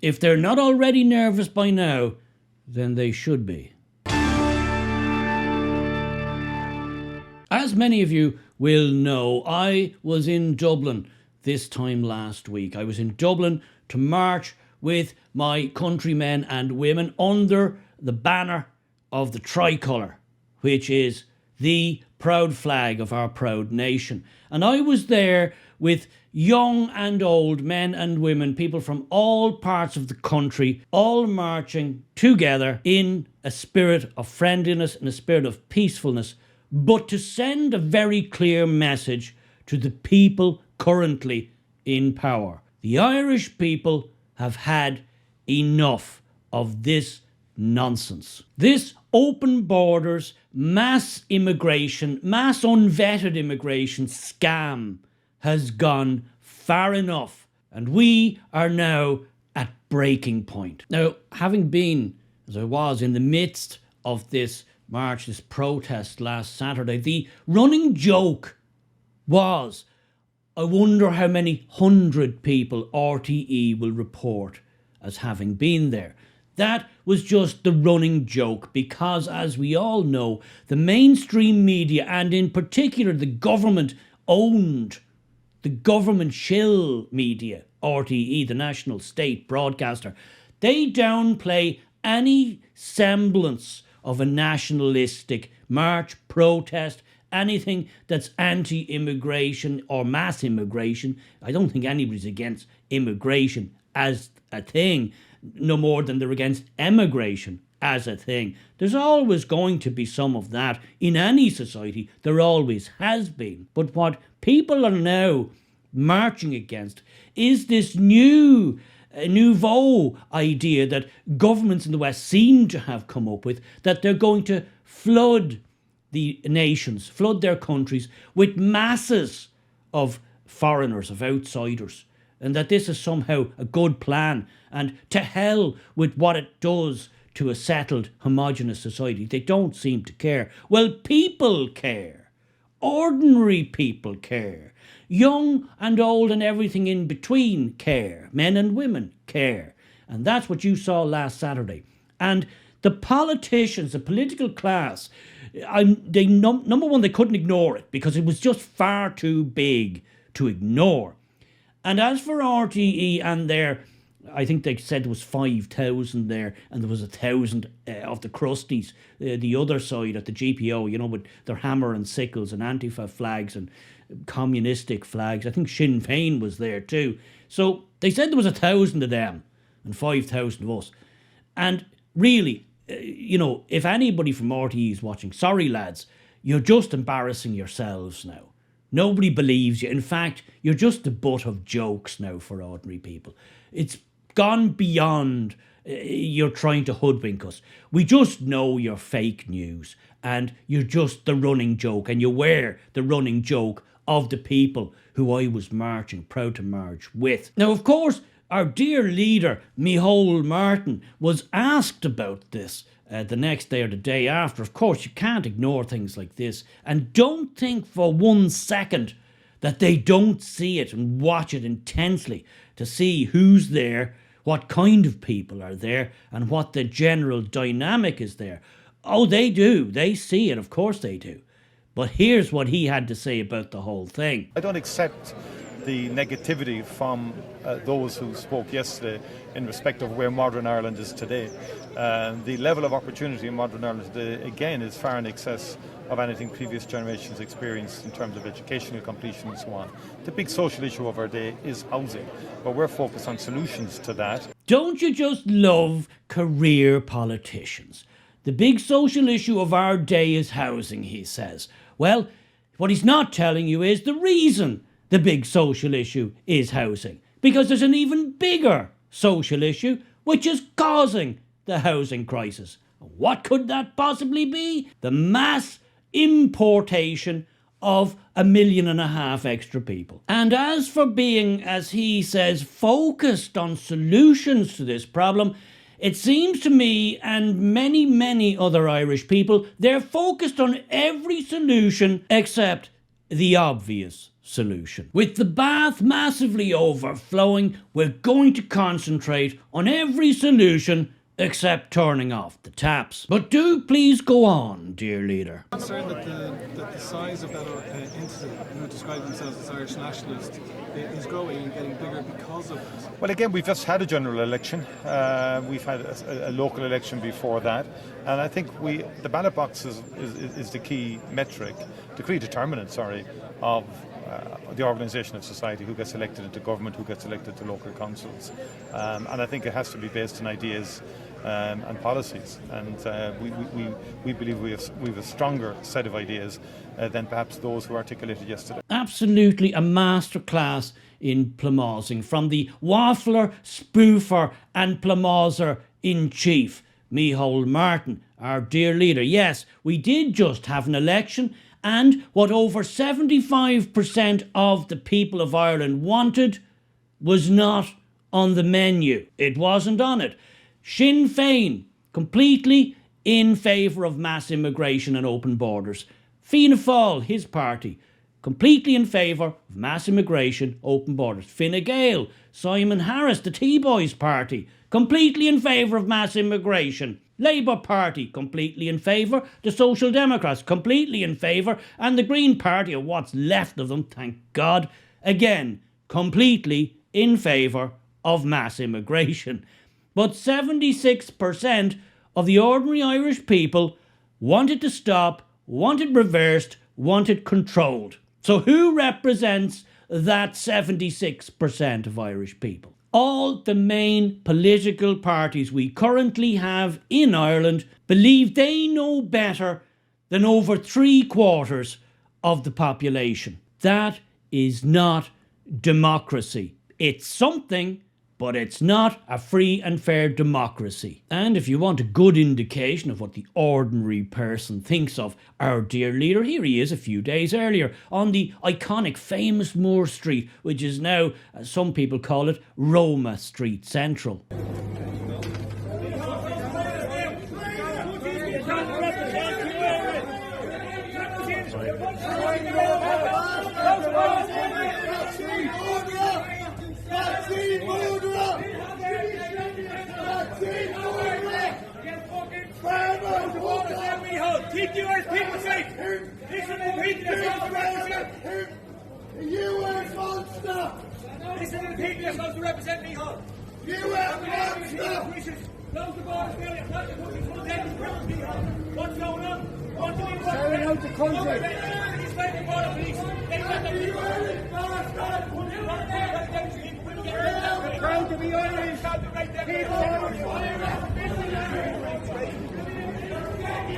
If they're not already nervous by now, then they should be. As many of you will know, I was in Dublin this time last week. I was in Dublin to march with my countrymen and women under the banner of the tricolour, which is the proud flag of our proud nation. And I was there with young and old, men and women, people from all parts of the country, all marching together in a spirit of friendliness and a spirit of peacefulness, but to send a very clear message to the people currently in power. The Irish people have had enough of this nonsense. This open borders, mass immigration, mass unvetted immigration scam has gone far enough, and we are now at breaking point. Now, having been, as I was, in the midst of this march, this protest last Saturday, the running joke was, I wonder how many 100 people RTE will report as having been there. That was just the running joke because, as we all know, the mainstream media, and in particular the government-owned, the government shill media, RTE, the national state broadcaster, they downplay any semblance of a nationalistic march, protest, anything that's anti-immigration or mass immigration. I don't think anybody's against immigration as a thing, no more than they're against emigration as a thing. There's always going to be some of that in any society. There always has been. But what people are now marching against is this nouveau idea that governments in the West seem to have come up with, that they're going to flood the nations, flood their countries with masses of foreigners, of outsiders, and that this is somehow a good plan, and to hell with what it does to a settled, homogenous society. They don't seem to care. Well, people care. Ordinary people care. Young and old and everything in between care. Men and women care. And that's what you saw last Saturday. And the politicians, the political class, number one, they couldn't ignore it because it was just far too big to ignore. And as for RTE and their, I think they said there was 5,000 there, and there was 1,000 of the crusties, the other side at the GPO, you know, with their hammer and sickles and Antifa flags and communistic flags. I think Sinn Féin was there too. So they said there was 1,000 of them and 5,000 of us. And really, you know, if anybody from RTE is watching, sorry lads, you're just embarrassing yourselves now. Nobody believes you. In fact, you're just the butt of jokes now for ordinary people. It's gone beyond you're trying to hoodwink us. We just know you're fake news and you're just the running joke, and you were the running joke of the people who I was marching, proud to march with. Now, of course, our dear leader, Micheál Martin, was asked about this the next day or the day after. Of course, you can't ignore things like this. And don't think for 1 second that they don't see it and watch it intensely to see who's there, what kind of people are there, and what the general dynamic is there. Oh, they do. They see it. Of course they do. But here's what he had to say about the whole thing. I don't accept the negativity from those who spoke yesterday in respect of where modern Ireland is today. The level of opportunity in modern Ireland today, again, is far in excess of anything previous generations experienced in terms of educational completion and so on. The big social issue of our day is housing, but we're focused on solutions to that. Don't you just love career politicians? The big social issue of our day is housing, he says. Well, what he's not telling you is the reason the big social issue is housing. Because there's an even bigger social issue which is causing the housing crisis. What could that possibly be? The mass importation of 1.5 million extra people. And as for being, as he says, focused on solutions to this problem, it seems to me and many, many other Irish people, they're focused on every solution except the obvious solution. With the bath massively overflowing, we're going to concentrate on every solution except turning off the taps. But do please go on, dear leader. I'm concerned that the size of that entity, who describe themselves as Irish nationalists, is growing and getting bigger because of it. Well, again, we've just had a general election. We've had a local election before that. And I think the ballot box is the key metric, the key determinant, of the organisation of society, who gets elected into government, who gets elected to local councils. And I think it has to be based on ideas and policies. And we believe we have a stronger set of ideas than perhaps those who articulated yesterday. Absolutely a masterclass in plumazing from the waffler, spoofer and plamazer in chief, Micheál Martin, our dear leader. Yes, we did just have an election, and what over 75% of the people of Ireland wanted was not on the menu. It wasn't on it. Sinn Féin, completely in favour of mass immigration and open borders. Fianna Fáil, his party, completely in favour of mass immigration, open borders. Fine Gael, Simon Harris, the T-Boys party, completely in favour of mass immigration. Labour Party, completely in favour. The Social Democrats, completely in favour. And the Green Party, or what's left of them, thank God, again, completely in favour of mass immigration. But 76% of the ordinary Irish people wanted to stop, wanted reversed, wanted controlled. So who represents that 76% of Irish people? All the main political parties we currently have in Ireland believe they know better than over 3/4 of the population. That is not democracy. It's something, but it's not a free and fair democracy. And if you want a good indication of what the ordinary person thinks of our dear leader, here he is a few days earlier on the iconic famous Moore Street, which is now, as some people call it, Roma Street Central. Keep the Irish people safe! Listen to the people that's supposed to represent! US monster! Listen to the people that's supposed to represent me, huh? US monster! Close the borders, Billy. Close the country full of dead criminals, huh? What's going on? What do you want? Selling out the country! He's fighting border police! They let them be Irish bastard! Proud to be Irish!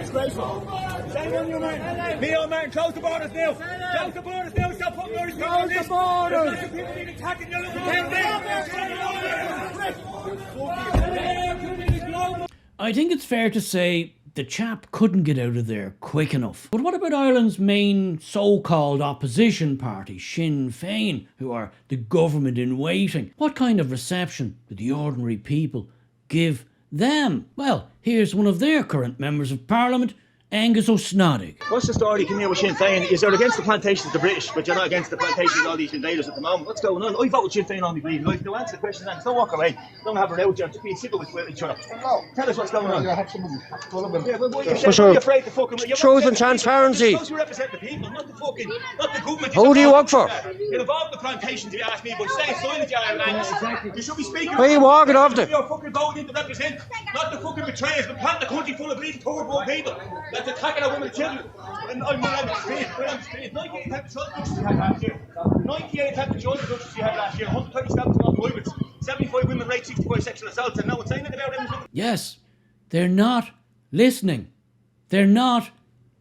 Disgraceful. Shame on you, man. Micheál Martin, close the borders now. Close the borders now. Stop putting Irish people on this. Close the borders. There's people being attacked in the other. I think it's fair to say the chap couldn't get out of there quick enough. But what about Ireland's main so-called opposition party, Sinn Féin, who are the government in waiting? What kind of reception do the ordinary people give them? Well, here's one of their current members of Parliament, Angus O'Snodig. What's the story coming here with Sinn Féin? Is there against the plantations, the British, but you're not against the plantations, all these invaders at the moment? What's going on? I vote with Sinn Féin on me, please. To answer the question, Angus, don't walk away. Don't have her out there. Just being civil with each other. No. Tell us what's going on. Yeah, but what you're afraid to fucking... Truth and transparency. You're supposed to represent the people, not the government. Who do you work for? You're involved in the plantations, if you ask me, but stay silent, you Irish. Exactly. You should be speaking... Where are you walking off to? You're fucking voting to represent, not the fucking betrayers, but plant the country full of bleeding third-world people that's attacking our women and children. And I'm straight. 98 type of children we had last year. 98 type of children we had last year. 137 small women. 75 women raped, 65 sexual assaults, and no one's saying anything about them. Yes, they're not listening. They're not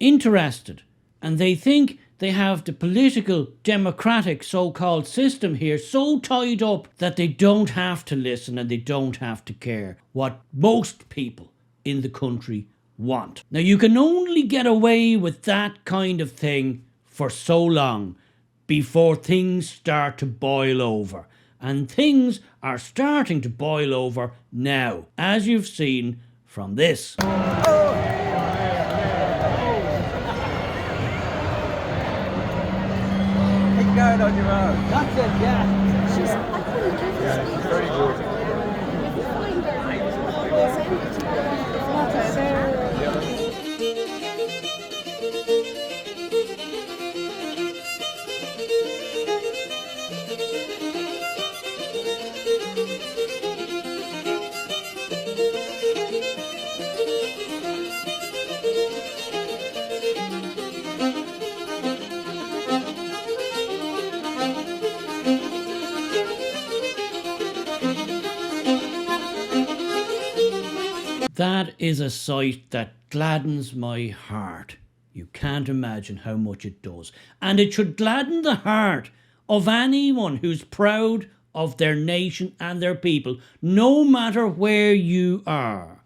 interested. And they think they have the political, democratic so-called system here so tied up that they don't have to listen and they don't have to care what most people in the country want. Now, you can only get away with that kind of thing for so long before things start to boil over. And things are starting to boil over now, as you've seen from this. going on your own. That's it, yeah. She's, I couldn't do this. It's very good. If you find her, send it to her. Not to Sarah. That is a sight that gladdens my heart. You can't imagine how much it does. And it should gladden the heart of anyone who's proud of their nation and their people, no matter where you are.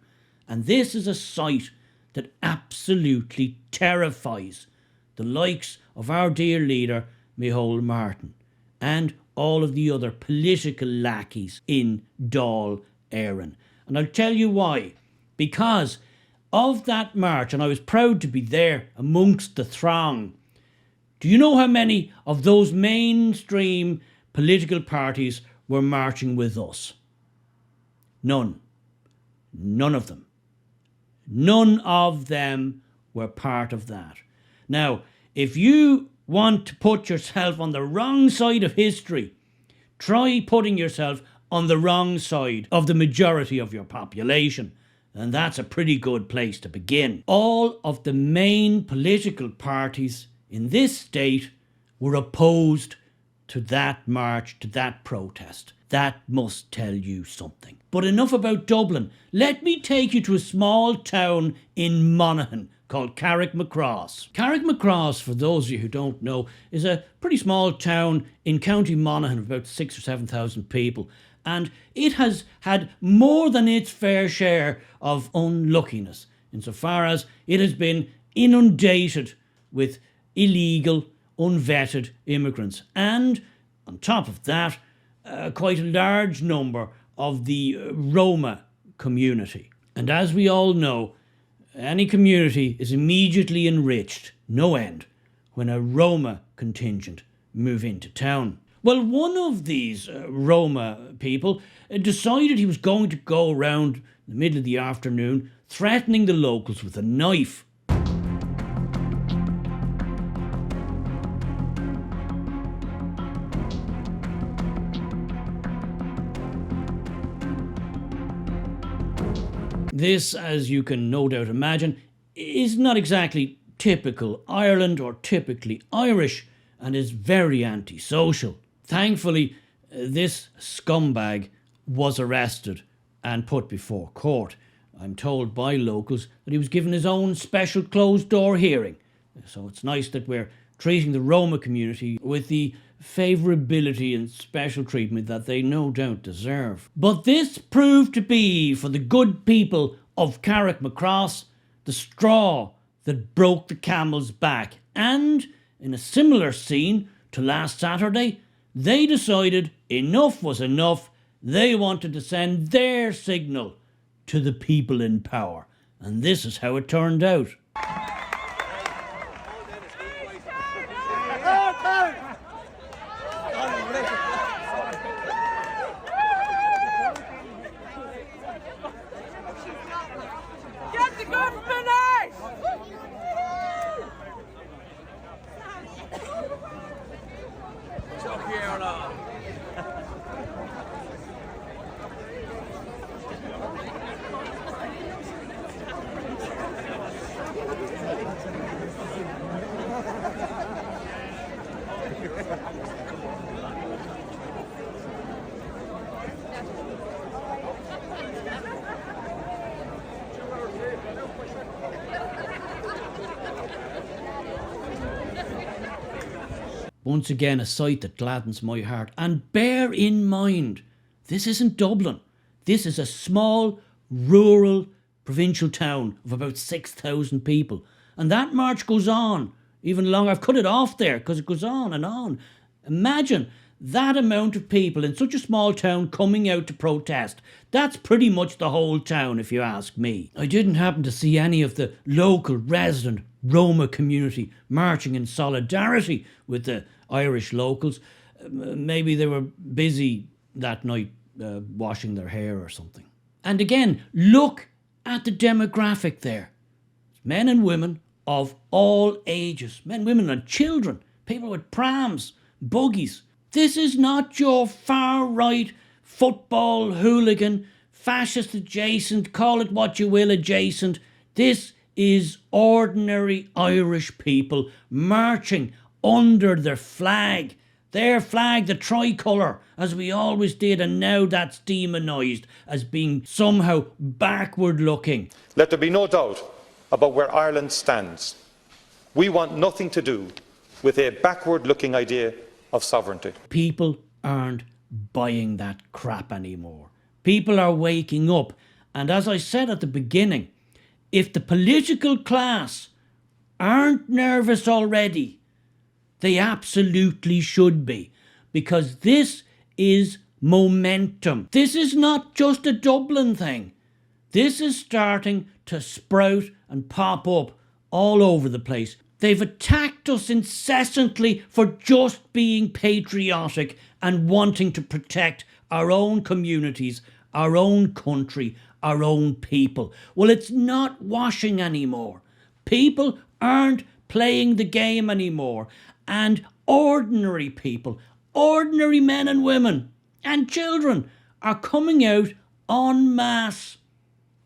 And this is a sight that absolutely terrifies the likes of our dear leader, Micheál Martin, and all of the other political lackeys in Dáil Éireann. And I'll tell you why. Because of that march, and I was proud to be there amongst the throng. Do you know how many of those mainstream political parties were marching with us? None. None of them. None of them were part of that. Now, if you want to put yourself on the wrong side of history, try putting yourself on the wrong side of the majority of your population. And that's a pretty good place to begin. All of the main political parties in this state were opposed to that march, to that protest. That must tell you something. But enough about Dublin. Let me take you to a small town in Monaghan called Carrickmacross. Carrickmacross, for those of you who don't know, is a pretty small town in County Monaghan of about 6,000 or 7,000 people. And it has had more than its fair share of unluckiness, insofar as it has been inundated with illegal, unvetted immigrants. And on top of that, quite a large number of the Roma community. And as we all know, any community is immediately enriched, no end, when a Roma contingent move into town. Well, one of these Roma people decided he was going to go around in the middle of the afternoon threatening the locals with a knife. This, as you can no doubt imagine, is not exactly typical Ireland or typically Irish, and is very antisocial. Thankfully, this scumbag was arrested and put before court. I'm told by locals that he was given his own special closed-door hearing. So it's nice that we're treating the Roma community with the favourability and special treatment that they no doubt deserve. But this proved to be, for the good people of Carrickmacross, the straw that broke the camel's back. And, in a similar scene to last Saturday, they decided enough was enough. They wanted to send their signal to the people in power. And this is how it turned out. Get the government out! Chuck here on. Once again, a sight that gladdens my heart. And bear in mind, this isn't Dublin. This is a small, rural, provincial town of about 6,000 people. And that march goes on even longer. I've cut it off there because it goes on and on. Imagine that amount of people in such a small town coming out to protest. That's pretty much the whole town, if you ask me. I didn't happen to see any of the local resident Roma community marching in solidarity with the Irish locals. Maybe they were busy that night washing their hair or something. And again, look at the demographic there. Men and women of all ages. Men, women and children. People with prams, buggies. This is not your far-right football hooligan, fascist adjacent, call it what you will adjacent. This is ordinary Irish people marching under their flag. Their flag, the tricolour, as we always did, and now that's demonised as being somehow backward looking. Let there be no doubt about where Ireland stands. We want nothing to do with a backward looking idea of sovereignty. People aren't buying that crap anymore. People are waking up, and as I said at the beginning, if the political class aren't nervous already, they absolutely should be, because this is momentum. This is not just a Dublin thing. This is starting to sprout and pop up all over the place. They've attacked us incessantly for just being patriotic and wanting to protect our own communities, our own country, our own people. Well, it's not washing anymore. People aren't playing the game anymore. And ordinary people, ordinary men and women and children are coming out en masse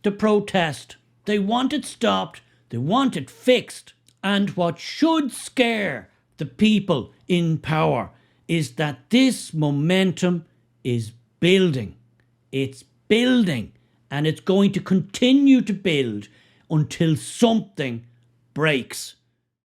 to protest. They want it stopped. They want it fixed. And what should scare the people in power is that this momentum is building. It's building, and it's going to continue to build until something breaks.